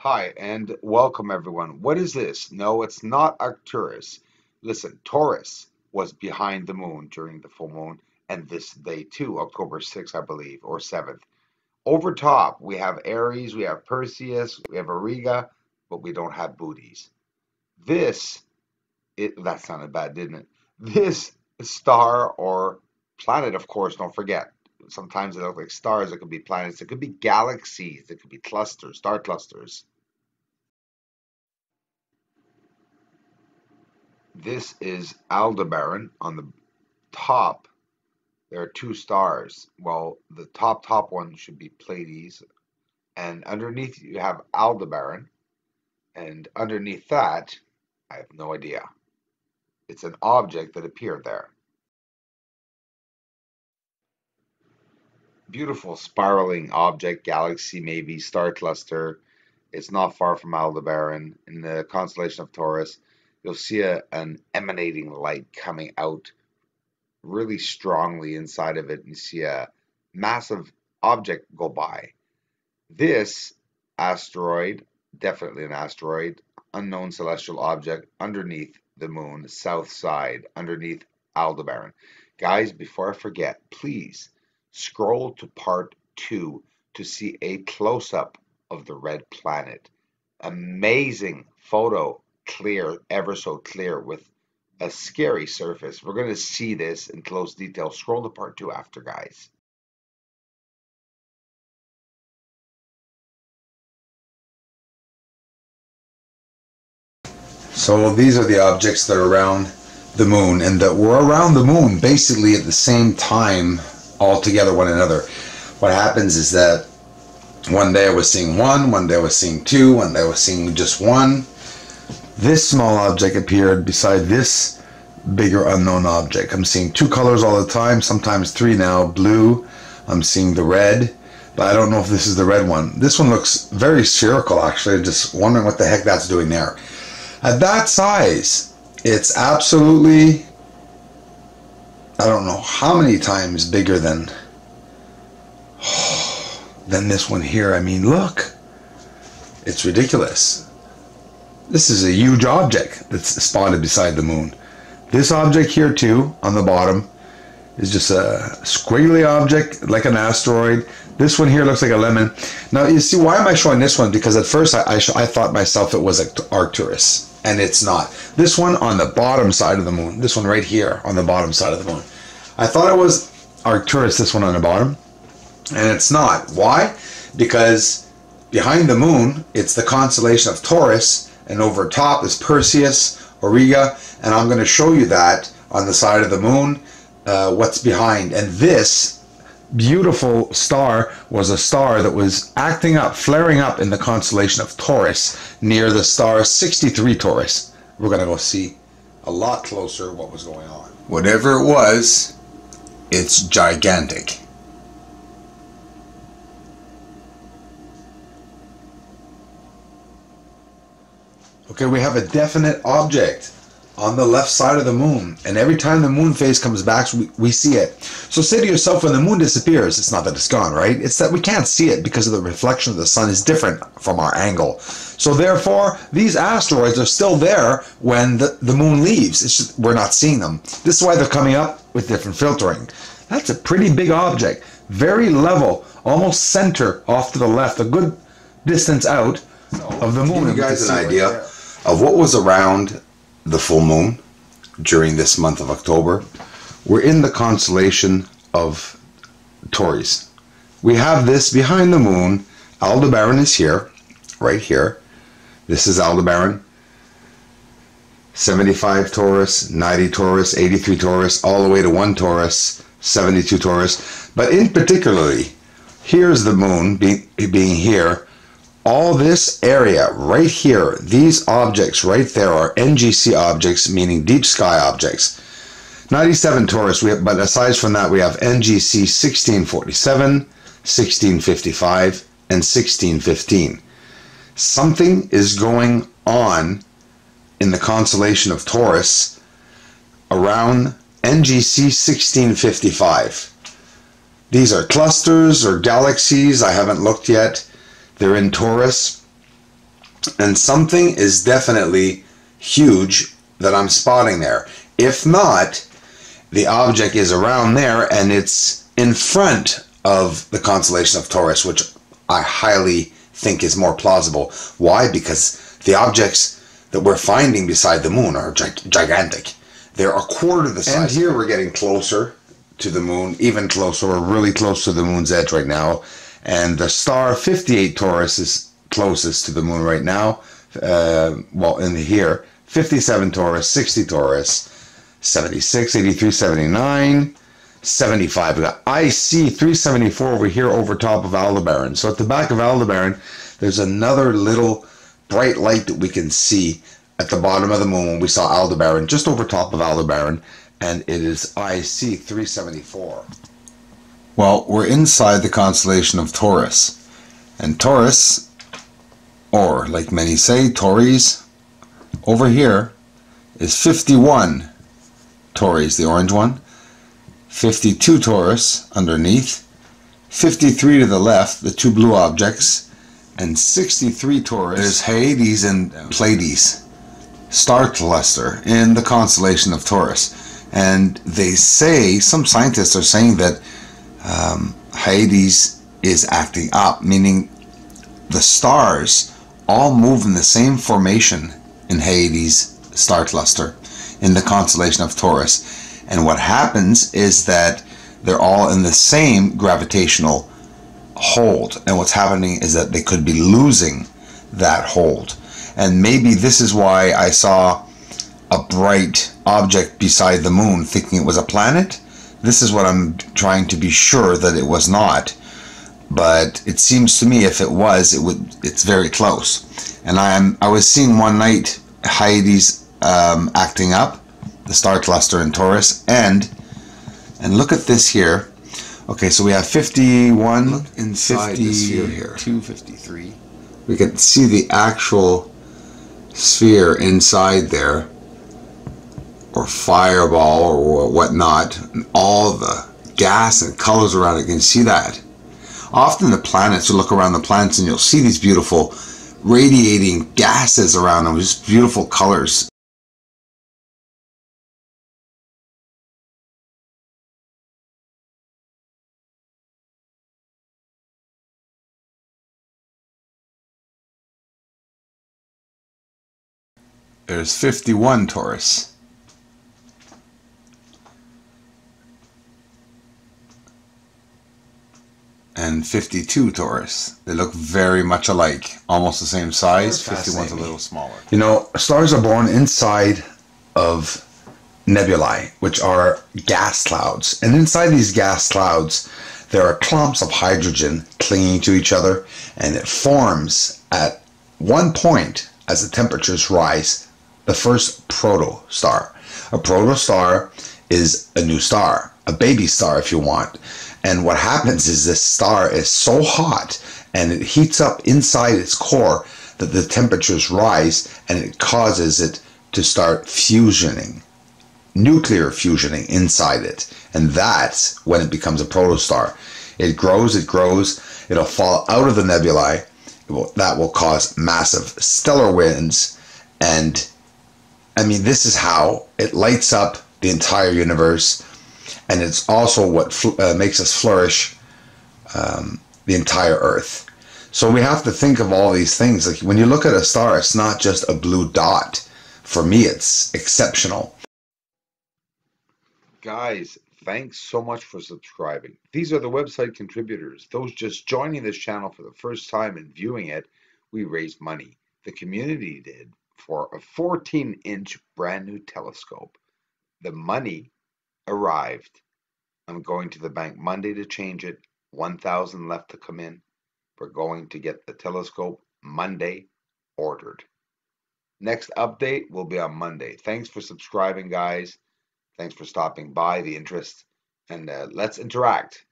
Hi, and welcome everyone. What is this? No, it's not Arcturus. Listen, Taurus was behind the moon during the full moon, and this day too, October 6th, I believe, or 7th. Over top, we have Aries, we have Perseus, we have Auriga, but we don't have booties. This, that sounded bad, didn't it? This star or planet, of course, don't forget. Sometimes they look like stars, it could be planets, it could be galaxies, it could be clusters, star clusters. This is Aldebaran. On the top, there are two stars. Well, the top one should be Pleiades, and underneath you have Aldebaran, and underneath that, I have no idea. It's an object that appeared there. Beautiful spiraling object, galaxy maybe, star cluster. It's not far from Aldebaran in the constellation of Taurus. You'll see an emanating light coming out really strongly inside of it, and you see a massive object go by. This asteroid, definitely an asteroid, unknown celestial object underneath the moon, south side, underneath Aldebaran. Guys, before I forget, please scroll to part 2 to see a close-up of the red planet. Amazing photo, clear, ever so clear, with a scary surface. We're going to see this in close detail. Scroll to part 2 after, guys. So these are the objects that are around the moon and that were around the moon basically at the same time all together one another. What happens is that one day I was seeing one day I was seeing two, one day I was seeing just one. This small object appeared beside this bigger unknown object. I'm seeing two colors all the time, sometimes three now, blue. I'm seeing the red, but I don't know if this is the red one. This one looks very spherical actually, just wondering what the heck that's doing there. At that size, it's absolutely, I don't know how many times bigger than this one here. I mean, look, it's ridiculous. This is a huge object that's spotted beside the moon. This object here too, on the bottom, is just a squiggly object like an asteroid. This one here looks like a lemon. Now you see, why am I showing this one? Because at first I thought myself it was Arcturus, and it's not. This one on the bottom side of the moon, this one right here on the bottom side of the moon, I thought it was Arcturus, this one on the bottom, and it's not. Why? Because behind the moon it's the constellation of Taurus, and over top is Perseus, Auriga, and I'm going to show you that on the side of the moon, what's behind. And this beautiful star was a star that was acting up, flaring up in the constellation of Taurus, near the star 63 Taurus. We're going to go see a lot closer what was going on. Whatever it was, it's gigantic. Okay, we have a definite object on the left side of the moon, and every time the moon phase comes back, we see it. So say to yourself, when the moon disappears, it's not that it's gone, right? It's that we can't see it because of the reflection of the sun is different from our angle. So therefore, these asteroids are still there when the moon leaves. It's just we're not seeing them. This is why they're coming up with different filtering. That's a pretty big object, very level, almost center off to the left, a good distance out of the moon. Give you guys an idea of what was around the full moon during this month of October. We're in the constellation of Taurus. We have this behind the moon. Aldebaran is here, right here. This is Aldebaran. 75 Taurus, 90 Taurus, 83 Taurus, all the way to 1 Taurus, 72 Taurus. But in particularly, here's the moon being here. All this area right here, these objects right there are NGC objects, meaning deep sky objects. 97 Taurus, but aside from that, we have NGC 1647, 1655, and 1615. Something is going on in the constellation of Taurus around NGC 1655. These are clusters or galaxies, I haven't looked yet. They're in Taurus. And something is definitely huge that I'm spotting there. If not, the object is around there and it's in front of the constellation of Taurus, which I highly think is more plausible. Why? Because the objects that we're finding beside the moon are gigantic. They're a quarter the size. And here we're getting closer to the moon, even closer. We're really close to the moon's edge right now. And the star 58 Taurus is closest to the moon right now. Well, in here, 57 Taurus, 60 Taurus, 76, 83, 79, 75. We got IC 374 over here over top of Aldebaran. So at the back of Aldebaran, there's another little bright light that we can see at the bottom of the moon when we saw Aldebaran, just over top of Aldebaran, and it is IC 374. Well, we're inside the constellation of Taurus. And Taurus, or like many say, Taurus, over here is 51 Taurus, the orange one, 52 Taurus underneath, 53 to the left, the two blue objects, and 63 Taurus is Hyades and Pleiades star cluster in the constellation of Taurus. And they say, some scientists are saying that Hyades is acting up, meaning the stars all move in the same formation in Hyades star cluster in the constellation of Taurus. And what happens is that they're all in the same gravitational hold. And what's happening is that they could be losing that hold. And maybe this is why I saw a bright object beside the moon thinking it was a planet. This is what I'm trying to be sure that it was not. But it seems to me if it was, it's very close. And I was seeing one night Hyades acting up, the star cluster in Taurus, and look at this here. Okay, so we have 51, look inside the sphere here. 253. We can see the actual sphere inside there, or fireball or whatnot, and all the gas and colors around it. You can see that. Often the planets, you look around the planets and you'll see these beautiful radiating gases around them, just beautiful colors. There's 51 Taurus. And 52 Taurus. They look very much alike, almost the same size. 51's a little smaller. You know, stars are born inside of nebulae, which are gas clouds. And inside these gas clouds, there are clumps of hydrogen clinging to each other, and it forms at one point as the temperatures rise the first protostar. A protostar is a new star, a baby star if you want. And what happens is this star is so hot and it heats up inside its core that the temperatures rise and it causes it to start fusioning, nuclear fusioning inside it. And that's when it becomes a protostar. It grows, it'll fall out of the nebulae. That will cause massive stellar winds. And I mean, this is how it lights up the entire universe. And it's also what makes us flourish, the entire Earth. So we have to think of all these things. Like when you look at a star, it's not just a blue dot. For me, it's exceptional. Guys, thanks so much for subscribing. These are the website contributors. Those just joining this channel for the first time and viewing it, we raised money. The community did for a 14-inch brand new telescope. The money arrived. I'm going to the bank Monday to change it. 1,000 left to come in. We're going to get the telescope Monday ordered. Next update will be on Monday. Thanks for subscribing, guys. Thanks for stopping by, the interest, and let's interact.